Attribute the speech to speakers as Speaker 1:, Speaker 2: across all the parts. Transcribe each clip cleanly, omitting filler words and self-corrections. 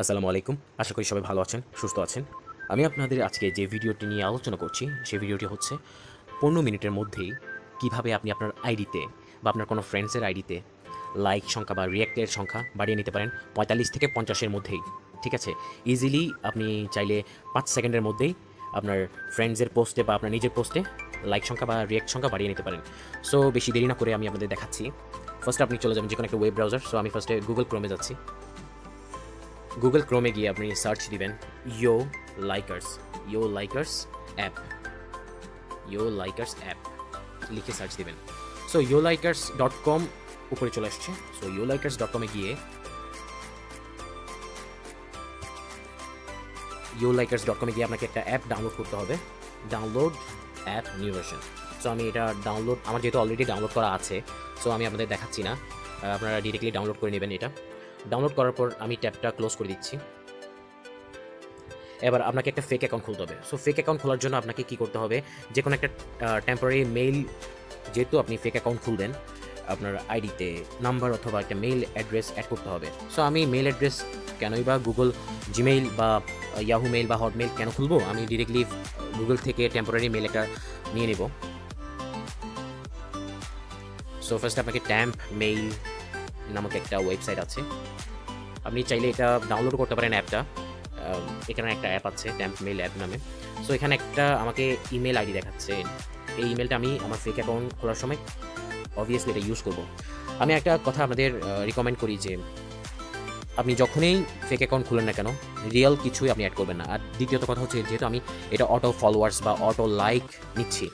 Speaker 1: আসসালামু আলাইকুম। আশা করি সবাই ভালো আছেন, সুস্থ আছেন। আমি আপনাদের আজকে যে ভিডিওটি নিয়ে আলোচনা করছি, সেই ভিডিওটি হচ্ছে ১৫ মিনিটের মধ্যেই কিভাবে আপনি আপনার আইডিতে বা আপনার কোনো ফ্রেন্ডসের আইডিতে লাইক সংখ্যা বা রিঅ্যাক্টের সংখ্যা বাড়িয়ে নিতে পারেন ৪৫ থেকে ৫০-এর মধ্যেই। ঠিক আছে? ইজিলি আপনি চাইলে ৫ সেকেন্ডের মধ্যেই আপনার ফ্রেন্ডসের পোস্টে বা আপনার নিজের পোস্টে লাইক সংখ্যা বা রিঅ্যাক্ট সংখ্যা বাড়িয়ে নিতে পারেন। সো বেশি দেরি না করে আমি আপনাদের দেখাচ্ছি। ফার্স্টে আপনি চলে যাবেন যেকোনো একটা ওয়েব ব্রাউজার। সো আমি ফার্স্টে গুগল ক্রোমে যাচ্ছি। গুগল ক্রোমে গিয়ে আপনি সার্চ দিবেন ইয়ো লাইকার্স অ্যাপ লিখে সার্চ দিবেন। সো yolikers.com উপরে চলে আসছে। সো yolikers.com-এ গিয়ে আপনাকে একটা অ্যাপ ডাউনলোড করতে হবে। Download app new version. So আমি এটা আমার যেহেতু অলরেডি ডাউনলোড করা আছে, সো আমি আপনাদের দেখাচ্ছি না, আপনারা ডিরেক্টলি ডাউনলোড করে নেবেন। এটা ডাউনলোড করার পর আমি ট্যাবটা ক্লোজ করে দিচ্ছি। এবার আপনাকে একটা ফেক অ্যাকাউন্ট খুলতে হবে। সো ফেক অ্যাকাউন্ট খোলার জন্য আপনাকে কী করতে হবে, যে কোনো একটা টেম্পোরারি মেইল, যেহেতু আপনি ফেক অ্যাকাউন্ট খুলবেন, আপনার আইডিতে নাম্বার অথবা একটা মেইল অ্যাড্রেস অ্যাড করতে হবে। সো আমি মেইল অ্যাড্রেস কেনই বা গুগল জিমেইল বা ইয়াহু মেইল বা হটমেইল কেন খুলবো, আমি ডিরেক্টলি গুগল থেকে টেম্পোরারি মেইল একটা নিয়ে নেব। সো ফার্স্ট আপনাকে ট্যাম্প মেইল নামক একটা ওয়েবসাইট আছে, আপনি চাইলে এটা ডাউনলোড করতে পারেন অ্যাপটা। এখানে একটা অ্যাপ আছে ট্যাম্প মেইল অ্যাপ নামে। সো এখানে একটা আমাকে ইমেল আইডি দেখাচ্ছে। এই ইমেলটা আমি আমার ফেক অ্যাকাউন্ট খোলার সময় অবভিয়াসলি এটা ইউজ করব। আমি একটা কথা আপনাদের রিকমেন্ড করি যে আপনি যখনই ফেক অ্যাকাউন্ট খুলেন না কেন, রিয়েল কিছুই আপনি অ্যাড করবেন না। আর দ্বিতীয়ত কথা হচ্ছে, যেহেতু আমি এটা অটো ফলোয়ার্স বা অটো লাইক নিচ্ছি,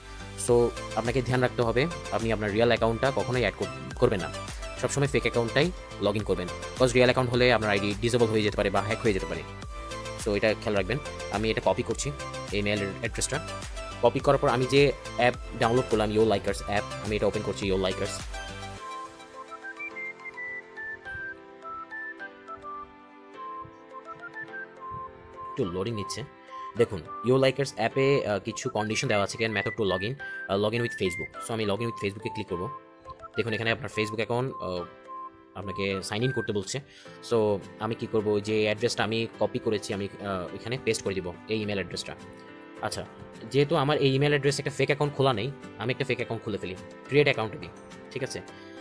Speaker 1: সো আপনাকে ধ্যান রাখতে হবে আপনি আপনার রিয়েল অ্যাকাউন্টটা কখনোই অ্যাড করবেন না। সবসময় ফেক অ্যাকাউন্টটাই লগ ইন করবেন, বিকজ রিয়েল অ্যাকাউন্ট হলে আপনার আইডি ডিসেবল হয়ে যেতে পারে বা হ্যাক হয়ে যেতে পারে। সো এটা খেয়াল রাখবেন। আমি এটা কপি করছি, এই মেল অ্যাড্রেসটা কপি করার পর আমি যে অ্যাপ ডাউনলোড করলাম ইয়ো লাইকার্স অ্যাপ, আমি এটা ওপেন করছি। ইয়ো লাইকার্স একটু লোডিং নিচ্ছে। দেখুন, ইয়ো লাইকার্স অ্যাপে কিছু কন্ডিশন দেওয়া আছে, method to log in with Facebook. So আমি লগ ইন উইথ ফেসবুকে ক্লিক করবো। দেখুন এখানে আপনার ফেসবুক অ্যাকাউন্ট আপনাকে সাইন ইন করতে বলছে। সো আমি কি করব, যে অ্যাড্রেসটা আমি কপি করেছি আমি এখানে পেস্ট করে দিব, এই ইমেল অ্যাড্রেসটা। আচ্ছা, যেহেতু আমার এই ইমেল অ্যাড্রেস একটা ফেক অ্যাকাউন্ট খোলা নেই, আমি একটা ফেক অ্যাকাউন্ট খুলে ফেলি। ক্রিয়েট অ্যাকাউন্টে দিই। ঠিক আছে,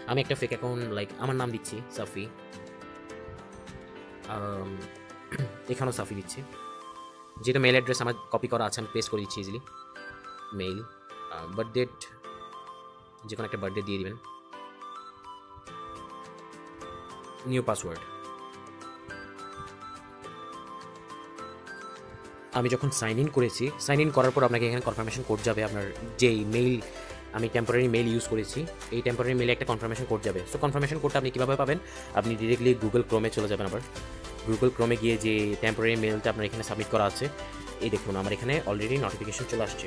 Speaker 1: আমি একটা ফেক অ্যাকাউন্ট লাইক আমার নাম দিচ্ছি সাফি, এখানেও সাফি দিচ্ছি। যেহেতু মেল অ্যাড্রেস আমার কপি করা আছে, আমি পেস্ট করে দিচ্ছি ইজিলি। মেইল, বার্থডেট, যে কোনো একটা বার্থডে দিয়ে দিবেন। New password. আমি যখন সাইন ইন করেছি, সাইন ইন করার পর আপনাকে এখানে কনফার্মেশন কোড যাবে। আপনার যেই মেইল আমি টেম্পোরারি মেইল ইউজ করেছি, এই টেম্পোরারি মেইলে একটা কনফার্মেশন কোড যাবে। সো কনফার্মেশন কোডটা আপনি কীভাবে পাবেন, আপনি ডিরেক্টলি গুগল ক্রোমে চলে যাবেন। আবার গুগল ক্রোমে গিয়ে যে টেম্পোরারি মেইলটা আপনার এখানে সাবমিট করা আছে, এই দেখুন আমার এখানে অলরেডি নোটিফিকেশন চলে আসছে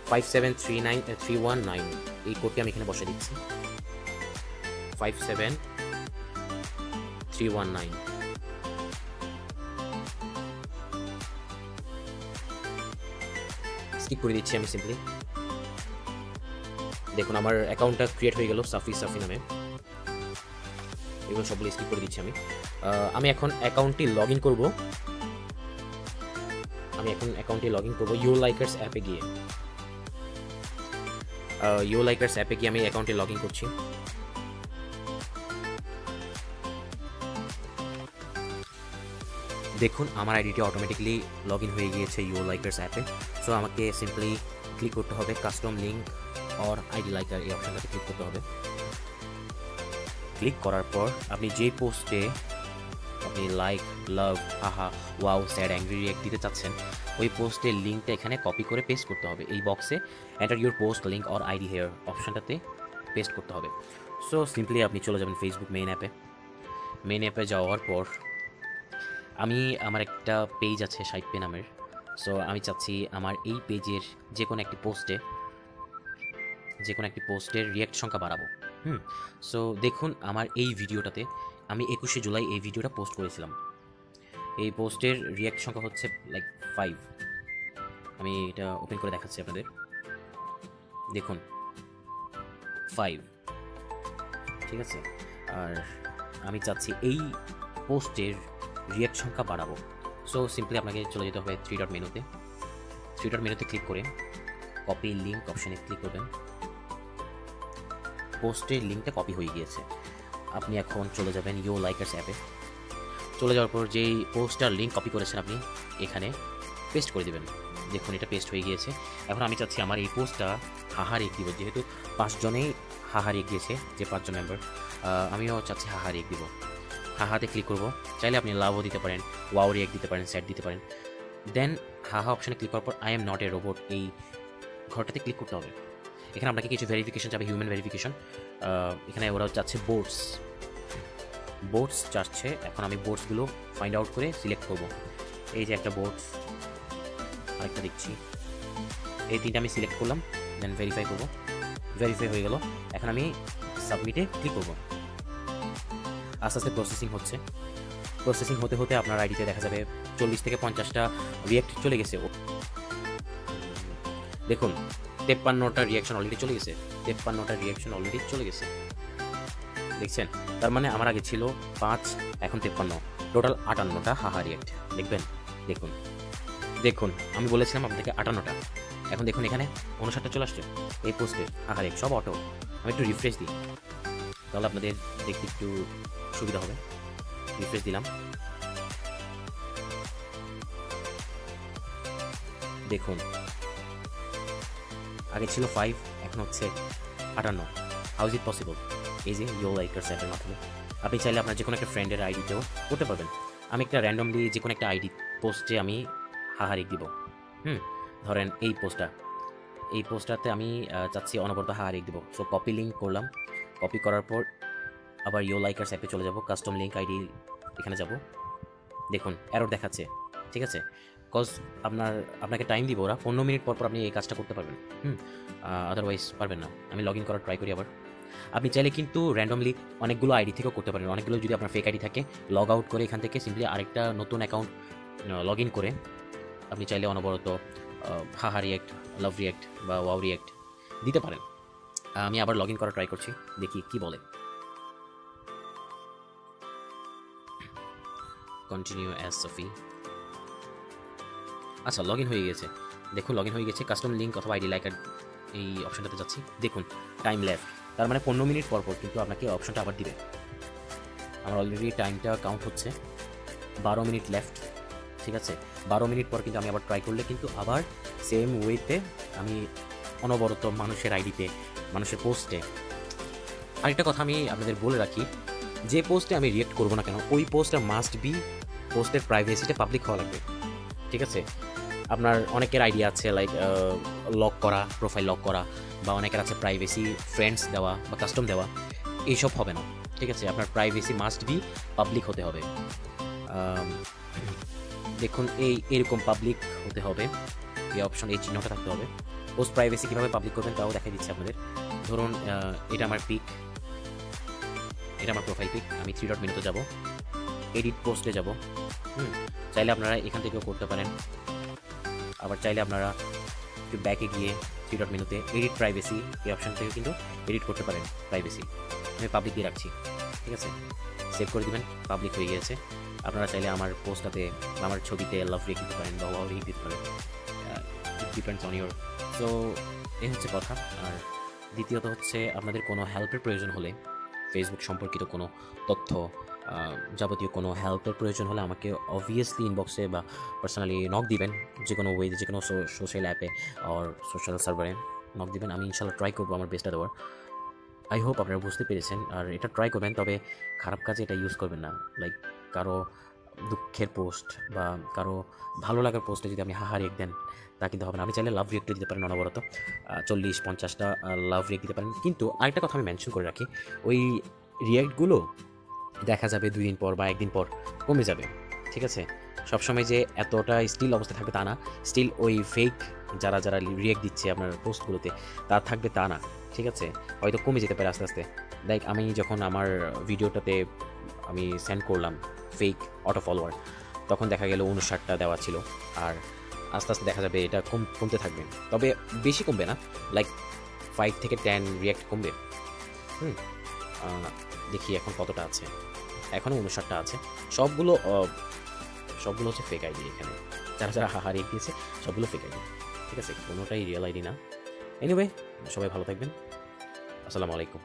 Speaker 1: 5739319। এই কোডটি আমি এখানে বসে দিচ্ছি, 57319। স্কিপ করে দিচ্ছি আমি সিম্পলি। দেখুন আমার অ্যাকাউন্টটা ক্রিয়েট হয়ে গেল সাফি নামে। এগুলো সবগুলো স্কিপ করে দিচ্ছি আমি এখন অ্যাকাউন্টটি লগ ইন করবো। ইয়ো লাইকার্স অ্যাপে গিয়ে। আমি অ্যাকাউন্টে লগ ইন করছি। দেখুন আমার আইডিটি অটোমেটিকলি লগ ইন হয়ে গিয়েছে ইয়ো লাইকার্স অ্যাপে। সো আমাকে সিম্পলি ক্লিক করতে হবে custom link or ID liker, এই অপশনটাতে ক্লিক করতে হবে। ক্লিক করার পর আপনি যে পোস্টে আপনি লাইক, লাভ, আহা, ওয়াও, স্যাড, অ্যাংরি রিঅ্যাক্ট দিতে চাচ্ছেন, ওই পোস্টের লিঙ্কটা এখানে কপি করে পেস্ট করতে হবে। এই বক্সে enter your post link or ID here অপশনটাতে পেস্ট করতে হবে। সো সিম্পলি আপনি চলে যাবেন ফেসবুক মেইন অ্যাপে যাওয়ার পর আমি আমার একটা পেজ আছে সাইপে নামের। সো আমি চাচ্ছি আমার এই পেজের যে কোনো একটি পোস্টের রিঅ্যাক্ট সংখ্যা বাড়াবো। সো দেখুন আমার এই ভিডিওটাতে আমি 21শে জুলাই এই ভিডিওটা পোস্ট করেছিলাম। এই পোস্টের রিঅ্যাক্ট সংখ্যা হচ্ছে লাইক 5। আমি এটা ওপেন করে দেখাচ্ছি আপনাদের। দেখুন 5, ঠিক আছে। আর আমি চাচ্ছি এই পোস্টের রিয়েক্ট সংখ্যা বাড়াবো। সো সিম্পলি আপনাকে চলে যেতে হবে থ্রি ডট মেনুতে ক্লিক করে কপি লিঙ্ক অপশানে ক্লিক করবেন। পোস্টের লিঙ্কটা কপি হয়ে গিয়েছে। আপনি এখন চলে যাবেন ইউ লাইকার্স অ্যাপে। চলে যাওয়ার পর যেই পোস্টার লিঙ্ক কপি করেছেন আপনি এখানে পেস্ট করে দেবেন। দেখুন এটা পেস্ট হয়ে গিয়েছে। এখন আমি চাচ্ছি আমার এই পোস্টটা হাহা রেক দিব, যেহেতু 5 জনেই হাহা রেক দিয়েছে, যে 5 জন মেম্বার, আমিও চাচ্ছি হাহা রেক দিব। হাহাতে ক্লিক করব। চাইলে আপনি লাভও দিতে পারেন, ওয়াও রেক দিতে পারেন, স্যাট দিতে পারেন। দেন হাহা অপশানে ক্লিক করার পর I am not a robot এই ঘরটাতে ক্লিক করতে হবে। এখানে আপনাকে কিছু ভেরিফিকেশন চাবে, হিউম্যান ভেরিফিকেশন। এখানে ওরা চাচ্ছে বোর্ডস চাচ্ছে। এখন আমি বোর্ডসগুলো ফাইন্ড আউট করে সিলেক্ট করব। এই যে একটা বোর্ডস, আরেকটা দেখছি, এই তিনটা আমি সিলেক্ট করলাম। দেন ভেরিফাই করব। ভেরিফাই হয়ে গেল। এখন আমি সাবমিটে ক্লিক করব। আস্তে আস্তে প্রসেসিং হতে হতে আপনার আইডিতে দেখা যাবে 40 থেকে 50টা রিয়াক্ট চলে গেছে। দেখুন 53টা রিয়াকশন অলরেডি চলে গেছে। দেখছেন? তার মানে আমার আগে ছিল 5, এখন 53, টোটাল 58টা হাহা রিয়াক্ট। দেখুন আমি বলেছিলাম আপনাকে 58টা, এখন দেখুন এখানে 59টা চলে আসছে। এই পোস্টের হাহা রিয়াক্ট সব অটো। আমি একটু রিফ্রেশ দিই, তাহলে আপনাদের দেখতে একটু সুবিধা হবে। রিফ্রেশ দিলাম, দেখুন আগে ছিল 5, এখন হচ্ছে 58। How is it possible? এই যে ইউ লাইকার্স অ্যাপের মাধ্যমে আপনি চাইলে আপনার যে কোনো একটা ফ্রেন্ডের আইডিতেও করতে পারবেন। আমি একটা র্যান্ডমলি যে কোনো একটা আইডি পোস্টে আমি হাহা রেক দিব। ধরেন এই পোস্টটাতে আমি চাচ্ছি অনবরত হাহা রেক দিব। সো কপি লিঙ্ক করলাম। কপি করার পর আবার ইউ লাইকার্স অ্যাপে চলে যাব, কাস্টম লিঙ্ক আইডি এখানে যাব। দেখুন এরর দেখাচ্ছে, ঠিক আছে? কজ আপনাকে টাইম দিব ওরা, 15 মিনিট পর আপনি এই কাজটা করতে পারবেন। আদারওয়াইজ পারবেন না। আমি লগ ইন করার ট্রাই করি আবার। আপনি চাইলে কিন্তু র্যান্ডমলি অনেকগুলো আইডি থেকেও করতে পারেন। অনেকগুলো যদি আপনার ফেক আইডি থাকে, লগ আউট করে এখান থেকে সিম্পলি আরেকটা নতুন অ্যাকাউন্ট লগ ইন করে আপনি চাইলে অনবরত হাহা রিয়াক্ট, লাভ রিয়াক্ট বা ওয়াও রিয়াক্ট দিতে পারেন। আমি আবার লগ ইন করার ট্রাই করছি, দেখি কি বলে। Continue as Sofi. আচ্ছা লগ ইন হয়ে গেছে। দেখুন লগ ইন হয়ে গেছে। কাস্টম লিঙ্ক অথবা আইডি লাইকার এই অপশনটাতে যাচ্ছি। দেখুন টাইম লেফট, তার মানে 15 মিনিট পর কিন্তু আপনাকে অপশনটা আবার দিবে। আমার অলরেডি টাইমটা কাউন্ট হচ্ছে, 12 মিনিট লেফট, ঠিক আছে? 12 মিনিট পর কিন্তু আমি আবার ট্রাই করলে কিন্তু আবার সেম ওয়েতে আমি অনবরত মানুষের আইডিতে, মানুষের পোস্টে। আরেকটা কথা আমি আপনাদের বলে রাখি, যে পোস্টে আমি রিয়েক্ট করবো না কেন, ওই পোস্টটা মাস্ট বি পোস্টের প্রাইভেসিটা পাবলিক হওয়া লাগবে, ঠিক আছে? আপনার অনেকের আইডিয়া আছে লাইক লক করা, প্রোফাইল লক করা, বা অনেকের আছে প্রাইভেসি ফ্রেন্ডস দেওয়া বা কাস্টম দেওয়া, এইসব হবে না, ঠিক আছে? আপনার প্রাইভেসি মাস্ট বি পাবলিক হতে হবে। দেখুন এরকম পাবলিক হতে হবে, এই অপশন, এই চিহ্নটা থাকতে হবে। পোস্ট প্রাইভেসি কীভাবে পাবলিক করবেন তাও দেখা দিচ্ছে আপনাদের। ধরুন এটা আমার পিক, এটা আমার প্রোফাইল পিক। আমি 3 ডট মেনুতে যাব, এডিট পোস্টে যাব। চাইলে আপনারা এখান থেকেও করতে পারেন, আবার চাইলে আপনারা একটু ব্যাকে গিয়ে 3 ডট মেনুতে এডিট প্রাইভেসি এই অপশন থেকে কিন্তু এডিট করতে পারেন প্রাইভেসি। আমি পাবলিক দিয়ে রাখছি, ঠিক আছে? সেভ করে দিবেন, পাবলিক হয়ে গিয়েছে। আপনারা চাইলে আমার পোস্টটাতে, আমার ছবিতে লাভ রেক দিতে পারেন বা ওয়াও রেক দিতে পারেন, it depends on your. So এই হচ্ছে কথা। আর দ্বিতীয়ত হচ্ছে আপনাদের কোনো হেল্পের প্রয়োজন হলে, ফেসবুক সম্পর্কিত কোনো তথ্য, যাবতীয় কোনো হেল্পের প্রয়োজন হলে আমাকে অবভিয়াসলি ইনবক্সে বা পার্সোনালি নক দিবেন, যে কোনো ওয়েতে, যে কোনো সোশ্যাল অ্যাপে আর সোশ্যাল সার্ভারে নক দিবেন। আমি ইনশাল্লাহ ট্রাই করবো আমার বেস্টটা দেওয়ার। আই হোপ আপনারা বুঝতে পেরেছেন। আর এটা ট্রাই করবেন, তবে খারাপ কাজে এটা ইউজ করবেন না। লাইক কারো দুঃখের পোস্ট বা কারো ভালো লাগার পোস্টে যদি আপনি হাহা রিয়েক্ট দেন তা কিন্তু হবে না। আপনি চাইলে লাভ রিয়েক্ট দিতে পারেন অনবরত, 40-50টা লাভ রিয়েক্ট দিতে পারেন। কিন্তু আরেকটা কথা আমি মেনশন করে রাখি, ওই রিয়েক্টগুলো দেখা যাবে 2 দিন পর বা 1 দিন পর কমে যাবে, ঠিক আছে? সবসময় যে এতটা স্টিল অবস্থা থাকবে তা না। স্টিল ওই ফেক যারা রিয়েক্ট দিচ্ছে আপনার পোস্টগুলোতে তা থাকবে তা না, ঠিক আছে? হয়তো কমে যেতে পারে আস্তে আস্তে। লাইক আমি যখন আমার ভিডিওটাতে আমি সেন্ড করলাম ফেক অটো ফলোয়ার, তখন দেখা গেল 59টা দেওয়া ছিল। আর আস্তে আস্তে দেখা যাবে এটা কমতে থাকবে, তবে বেশি কমবে না, লাইক 5 থেকে 10 রিয়েক্ট কমবে। দেখি এখন কতটা আছে। এখনও 59টা আছে। সবগুলো সবগুলো হচ্ছে ফেক আইডি। এখানে যারা যারা হারিয়ে গিয়েছে সবগুলো ফেক আইডি, ঠিক আছে, কোনোটাই রিয়েল আইডি না। এনিওয়ে, সবাই ভালো থাকবেন। আসসালামু আলাইকুম।